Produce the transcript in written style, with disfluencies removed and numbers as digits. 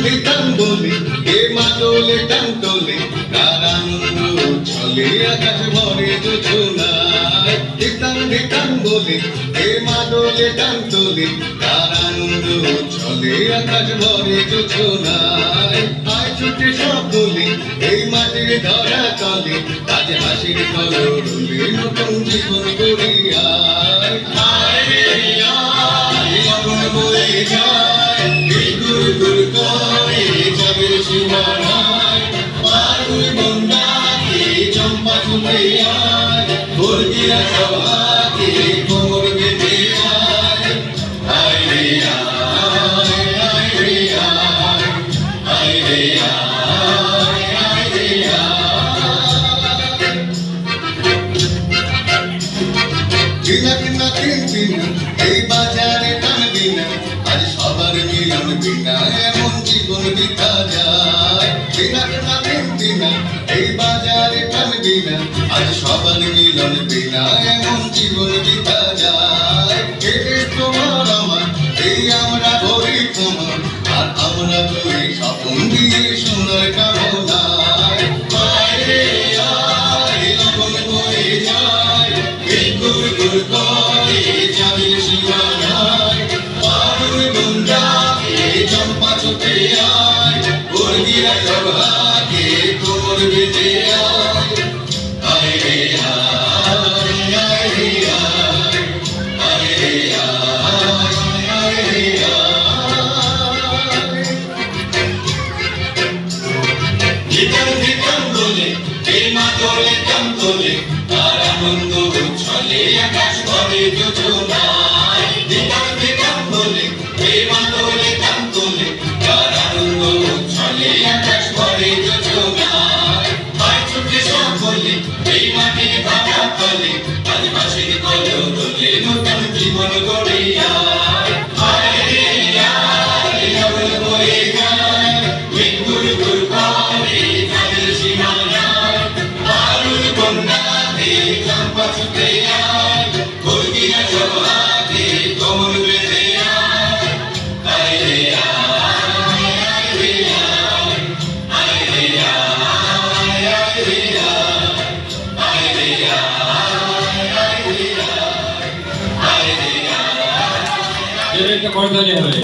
দিতাম বলে এ মাদলে টানতলে কার আনন্দ চলে আকাশ ভরে যোজনায়। দিতাম বলে এ মাদলে টানতলে কার আনন্দ চলে আকাশ ভরে যোজনায়। আয় ছুটে সব দলে এই মাটির ধরা তলে আজ হাসির কলরলে নতুন জীবন গড়িয়ায়। আয় রে আয় আগুন বয়ে যায় গুর গুর করে যাবের সীমানায়। পাগল বন্দাকে চম্পা ছুটে আয় বর্গিয়া সভাকে কোমর বেঁধে আয়। আয় রে আয় আয় রে আয় আয় রে আয় আয় রে আয়। কিনা কিনা কিনা এই বাজারে টানবি না আজ সবার মিলন বিনা এমন জীবন বিতা যায়। কিনা কিনা কিনা এই বাজারে টানবি না আজ সবার মিলন বিনা এমন জীবন বিতা যায়। এ তোমার আমার এই আমরা ভরি তোমার আর আমরা ভরি স্বপ্ন দিয়ে সোনার কামনায়। আয় রে আয় আগুন বয়ে যায় এই গুর গুর করে যাবের সীমানায়। পাগল বন্দাকে চম্পা ছুটে আয় বর্গিয়া সভাকে কোমর বেঁধে আয়। আয় রে আয় আয় রে আয় আয় রে আয় আয় রে আয়। দিতাম বলে এই মাদলে টানতলে কার আনন্দ চলে আকাশ ভরে যোজনায়। দিতাম বলে এই মাদলে টানতলে কার আনন্দ চলে আকাশ ভরে যোজনায়। আয় ছুটে সব বলে এই মাটির ভাঙা তলে আজ হাসির কলরলে নতুন জীবন গড়িয়ায়। আয় রে আয় আগুন বয়ে যায় গুর গুর করে যাবের সীমানায়। পাগল বন্দাকে চম্পা ছুটে আয় বর্গিয়া সভাকে কোমর বেঁধে আয়। আয় রে আয় আয় রে আয় আয় রে আয় আয় রে আয় আয় রে আয় আয় রে আয় আয় রে আয়। এটা করতে হবে।